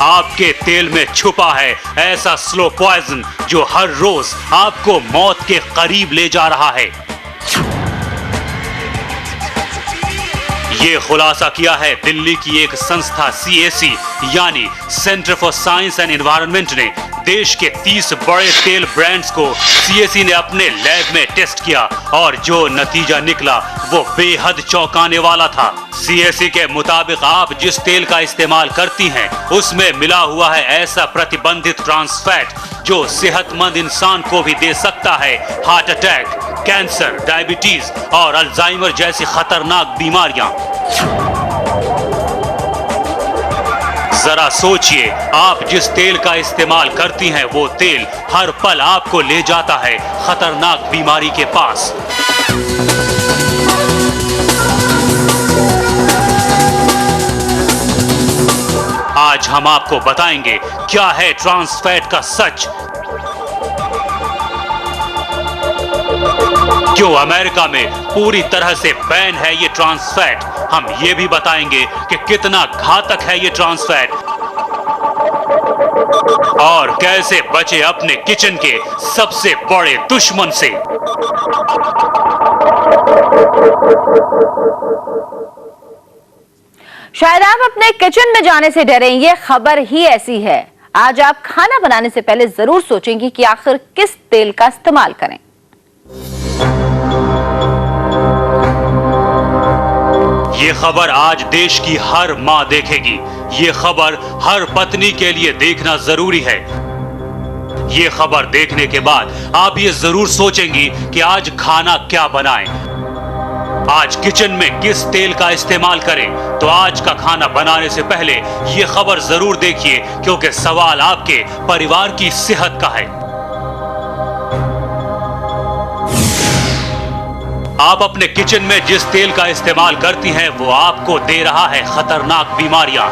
आपके तेल में छुपा है ऐसा स्लो पॉइजन जो हर रोज आपको मौत के करीब ले जा रहा है। ये खुलासा किया है दिल्ली की एक संस्था CAC यानी centre for science and environment ने। देश के 30 बड़े तेल ब्रांड्स को CAC ने अपने लैब में टेस्ट किया और जो नतीजा निकला वो बेहद चौंकाने वाला था। CAC के मुताबिक आप जिस तेल का इस्तेमाल करती हैं उसमें मिला हुआ है ऐसा प्रतिबंधित ट्रांस फैट जो सेहतमंद इंसान को भी दे सकता है हार्ट अटैक, कैंसर, डायबिटीज और अल्जाइमर जैसी खतरनाक बीमारियां। जरा सोचिए, आप जिस तेल का इस्तेमाल करती हैं वो तेल हर पल आपको ले जाता है खतरनाक बीमारी के पास। आज हम आपको बताएंगे क्या है ट्रांस फैट का सच, क्यों अमेरिका में पूरी तरह से बैन है ये ट्रांस फैट। हम ये भी बताएंगे कि कितना घातक है ये ट्रांस फैट और कैसे बचे अपने किचन के सबसे बड़े दुश्मन से। शायद आप अपने किचन में जाने से डरें, ये खबर ही ऐसी है। आज आप खाना बनाने से पहले जरूर सोचेंगे कि आखिर किस तेल का इस्तेमाल करें। ये खबर आज देश की हर मां देखेगी। ये खबर हर पत्नी के लिए देखना जरूरी है। ये खबर देखने के बाद आप ये जरूर सोचेंगी कि आज खाना क्या बनाएं, आज किचन में किस तेल का इस्तेमाल करें। तो आज का खाना बनाने से पहले ये खबर जरूर देखिए, क्योंकि सवाल आपके परिवार की सेहत का है। आप अपने किचन में जिस तेल का इस्तेमाल करती हैं वो आपको दे रहा है खतरनाक बीमारियां।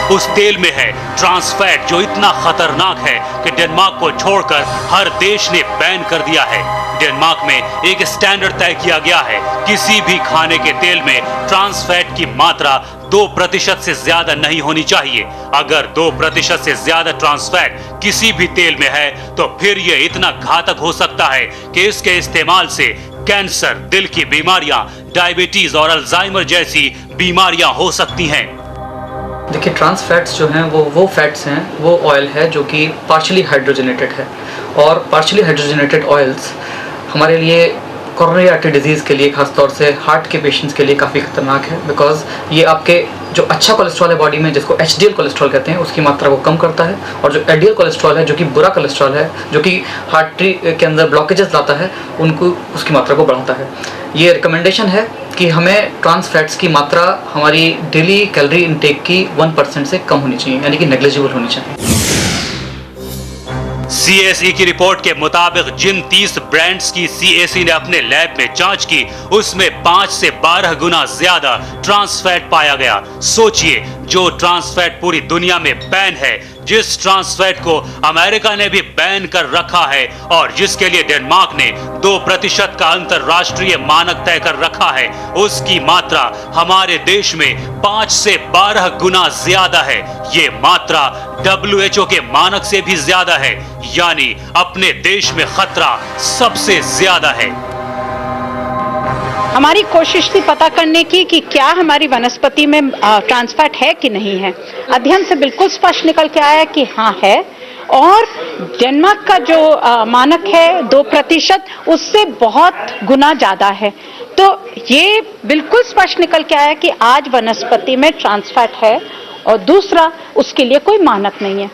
उस तेल में है ट्रांस फैट जो इतना खतरनाक है कि डेनमार्क को छोड़कर हर देश ने बैन कर दिया है। डेनमार्क में एक स्टैंडर्ड तय किया गया है, किसी भी खाने के तेल में ट्रांस फैट की मात्रा 2% से ज्यादा नहीं होनी चाहिए। अगर 2% से ज्यादा ट्रांस फैट किसी भी तेल में है तो फिर यह इतना घातक हो सकता है कि इसके इस्तेमाल से कैंसर, दिल की बीमारियां, डायबिटीज और अल्जाइमर जैसी बीमारियां हो सकती हैं। देखिए, ट्रांस फैट्स जो हैं वो फैट्स हैं, वो ऑयल है जो कि पार्शियली हाइड्रोजनेटेड है। और पार्शियली हाइड्रोजनेटेड ऑयल्स हमारे लिए कोरोनरी आर्टरी डिजीज़ के लिए, खासतौर से हार्ट के पेशेंट्स के लिए काफ़ी खतरनाक है। बिकॉज ये आपके जो अच्छा कोलेस्ट्रॉल है बॉडी में, जिसको HDL कोलेस्ट्रॉल कहते हैं, उसकी मात्रा को कम करता है। और जो LDL कोलेस्ट्रॉल है जो कि बुरा कोलेस्ट्रॉल है, जो कि हार्ट के अंदर ब्लॉकेजेस लाता है, उनको उसकी मात्रा को बढ़ाता है। ये रिकमेंडेशन है कि हमें ट्रांस फैट्स की मात्रा हमारी डेली कैलोरी इनटेक की 1% से कम होनी चाहिए, यानी कि नेग्लिजिबल होनी चाहिए। CAC की रिपोर्ट के मुताबिक जिन 30 ब्रांड्स की CAC ने अपने लैब में जांच की उसमें 5 से 12 गुना ज्यादा ट्रांस फैट पाया गया। सोचिए, जो ट्रांस फैट पूरी दुनिया में बैन है, जिस ट्रांस फैट को अमेरिका ने भी बैन कर रखा है और जिसके लिए डेनमार्क ने 2% का अंतरराष्ट्रीय मानक तय कर रखा है, उसकी मात्रा हमारे देश में 5 से 12 गुना ज्यादा है। ये मात्रा WHO के मानक से भी ज्यादा है, यानी अपने देश में खतरा सबसे ज्यादा है। हमारी कोशिश थी पता करने की कि क्या हमारी वनस्पति में ट्रांस फैट है कि नहीं है। अध्ययन से बिल्कुल स्पष्ट निकल के आया कि हाँ है। और डेनमार्क का जो मानक है 2%, उससे बहुत गुना ज्यादा है। तो ये बिल्कुल स्पष्ट निकल के आया कि आज वनस्पति में ट्रांस फैट है। और दूसरा, उसके लिए कोई मानक नहीं है।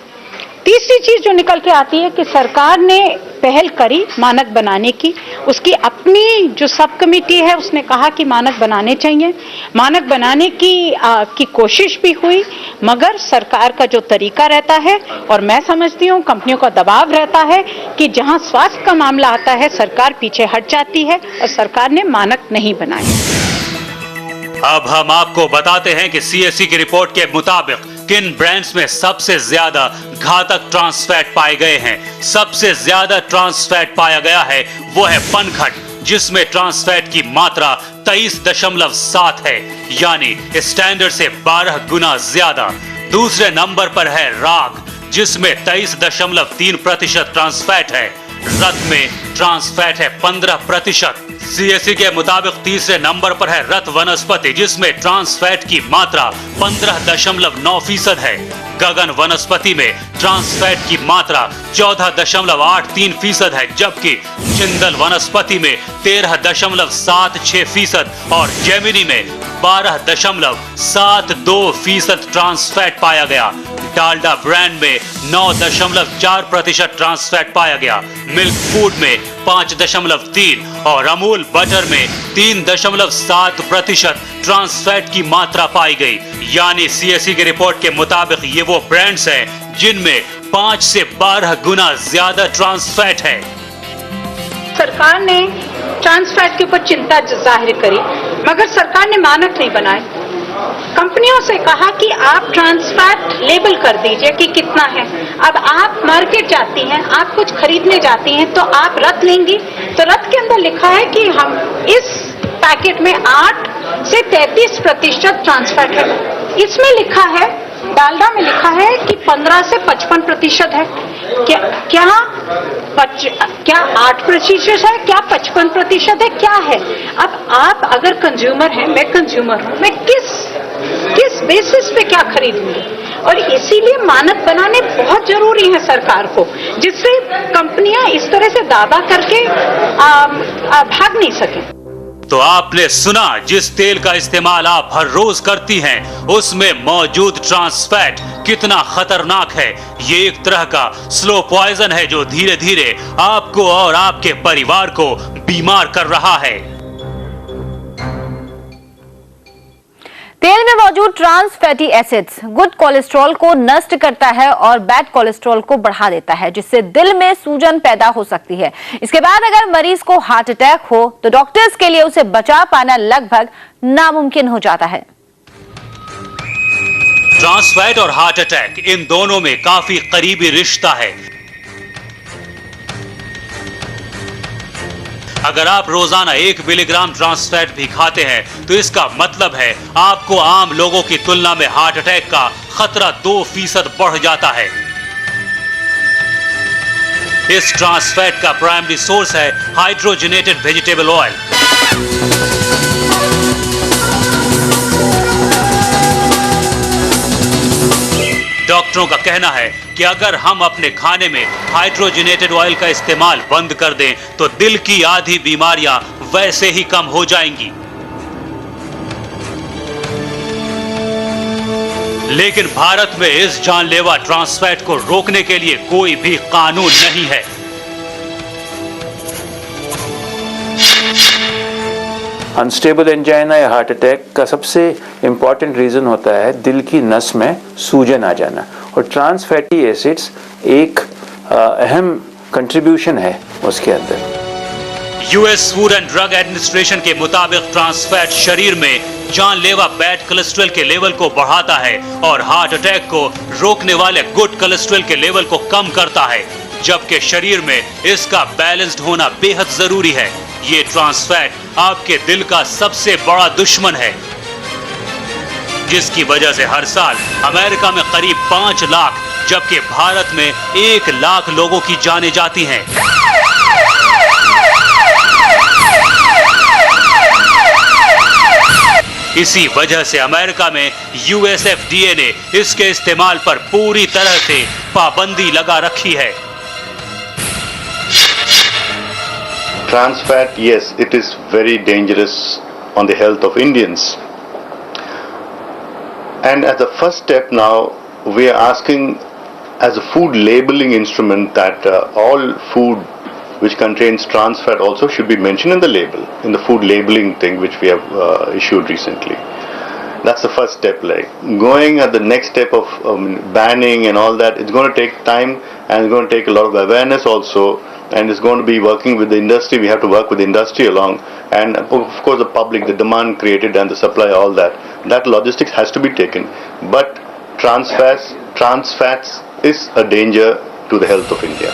तीसरी चीज जो निकल के आती है कि सरकार ने पहल करी मानक बनाने की। उसकी अपनी जो सब कमेटी है उसने कहा कि मानक बनाने चाहिए। मानक बनाने की कोशिश भी हुई, मगर सरकार का जो तरीका रहता है, और मैं समझती हूँ कंपनियों का दबाव रहता है कि जहाँ स्वास्थ्य का मामला आता है सरकार पीछे हट जाती है और सरकार ने मानक नहीं बनाए। अब हम आपको बताते हैं कि CAC की रिपोर्ट के मुताबिक किन ब्रांड्स में सबसे ज्यादा घातक ट्रांस फैट पाए गए हैं। सबसे ज्यादा ट्रांस फैट पाया गया है वो है पनघट, जिसमें ट्रांस फैट की मात्रा 23.7 है, यानी स्टैंडर्ड से 12 गुना ज्यादा। दूसरे नंबर पर है राग, जिसमें 23.3% ट्रांस फैट है। रत में ट्रांस फैट है 15%। सीएससी के मुताबिक तीसरे नंबर पर है रत वनस्पति, जिसमें ट्रांस फैट की मात्रा 15.9% है। गगन वनस्पति में ट्रांस फैट की मात्रा 14.83% है, जबकि चिंदल वनस्पति में 13.76% और जेमिनी में 12.72% ट्रांस फैट पाया गया। डालडा ब्रांड में 9.4% ट्रांस फैट पाया गया। मिल्क फूड में 5.3 और अमूल बटर में 3.7% ट्रांस फैट की मात्रा पाई गई। यानी सीएससी की रिपोर्ट के मुताबिक ये वो ब्रांड्स हैं जिनमें 5 से 12 गुना ज्यादा ट्रांस फैट है। सरकार ने ट्रांस फैट के ऊपर चिंता जाहिर करी, मगर सरकार ने मानक नहीं बनाए। कंपनियों से कहा कि आप ट्रांस फैट लेबल कर दीजिए कि कितना है। अब आप मार्केट जाती हैं, आप कुछ खरीदने जाती हैं, तो आप रत लेंगी, तो रत के अंदर लिखा है कि हम इस पैकेट में 8 से 33% ट्रांस फैट है। इसमें लिखा है, डालडा में लिखा है कि 15 से 55% है। क्या 8% है, क्या 55% है, क्या है? अब आप अगर कंज्यूमर हैं, मैं कंज्यूमर हूं, मैं किस बेसिस पे क्या खरीदूंगी? और इसीलिए मानक बनाने बहुत जरूरी है सरकार को, जिससे कंपनियां इस तरह से दावा करके भाग नहीं सके। तो आपने सुना, जिस तेल का इस्तेमाल आप हर रोज करती हैं, उसमें मौजूद ट्रांस फैट कितना खतरनाक है। ये एक तरह का स्लो पॉइजन है जो धीरे धीरे आपको और आपके परिवार को बीमार कर रहा है। तेल में मौजूद trans fatty acids good cholesterol को नष्ट करता है और बैड कोलेस्ट्रॉल को बढ़ा देता है, जिससे दिल में सूजन पैदा हो सकती है। इसके बाद अगर मरीज को हार्ट अटैक हो तो डॉक्टर्स के लिए उसे बचा पाना लगभग नामुमकिन हो जाता है। ट्रांस फैट और हार्ट अटैक, इन दोनों में काफी करीबी रिश्ता है। अगर आप रोजाना 1 मिलीग्राम ट्रांस फैट भी खाते हैं तो इसका मतलब है आपको आम लोगों की तुलना में हार्ट अटैक का खतरा 2% बढ़ जाता है। इस ट्रांस फैट का प्राइमरी सोर्स है हाइड्रोजनेटेड वेजिटेबल ऑयल। डॉक्टरों का कहना है कि अगर हम अपने खाने में हाइड्रोजनेटेड ऑयल का इस्तेमाल बंद कर दें तो दिल की आधी बीमारियां वैसे ही कम हो जाएंगी। लेकिन भारत में इस जानलेवा ट्रांस फैट को रोकने के लिए कोई भी कानून नहीं है। अनस्टेबल एंजाइना या हार्ट अटैक का सबसे इम्पॉर्टेंट रीज़न होता है दिल की नस में सूजन आ जाना, और ट्रांस फैटी एसिड्स एक अहम कंट्रीब्यूशन है उसके अंदर। US food and drug administration के मुताबिक ट्रांस फैट शरीर में जानलेवा बैड कोलेस्ट्रॉल के लेवल को बढ़ाता है और हार्ट अटैक को रोकने वाले गुड कोलेस्ट्रॉल के लेवल को कम करता है, जबकि शरीर में इसका बैलेंस्ड होना बेहद जरूरी है। ये ट्रांस फैट आपके दिल का सबसे बड़ा दुश्मन है, जिसकी वजह से हर साल अमेरिका में करीब 5 लाख जबकि भारत में 1 लाख लोगों की जानें जाती हैं। इसी वजह से अमेरिका में यूएसएफडीए ने इसके इस्तेमाल पर पूरी तरह से पाबंदी लगा रखी है। Trans fat, yes, it is very dangerous on the health of Indians. And as a first step now, we are asking as a food labeling instrument that all food which contains trans fat also should be mentioned in the label, in the food labeling thing which we have issued recently. That's the first step. Like going at the next step of banning and all that, it's going to take time and it's going to take a lot of awareness also. And it's going to be working with the industry. We have to work with the industry along, and of course the public, the demand created and the supply, all that. That logistics has to be taken. But trans fats is a danger to the health of India.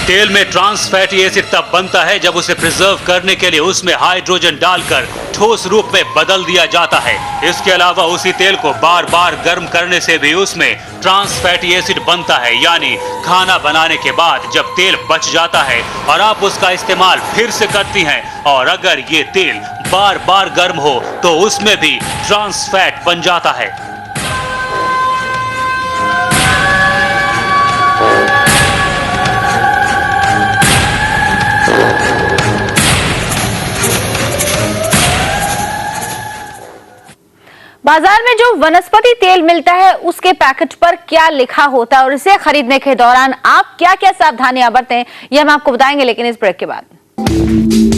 तेल में trans fatty acid तब बनता है जब उसे preserve करने के लिए उसमें हाइड्रोजन डालकर ठोस रूप में बदल दिया जाता है। इसके अलावा उसी तेल को बार बार गर्म करने से भी उसमें ट्रांस फैटी एसिड बनता है। यानी खाना बनाने के बाद जब तेल बच जाता है और आप उसका इस्तेमाल फिर से करती हैं और अगर ये तेल बार बार गर्म हो तो उसमें भी ट्रांस फैट बन जाता है। बाजार में जो वनस्पति तेल मिलता है उसके पैकेट पर क्या लिखा होता है और इसे खरीदने के दौरान आप क्या क्या सावधानियां बरतें, ये हम आपको बताएंगे, लेकिन इस ब्रेक के बाद।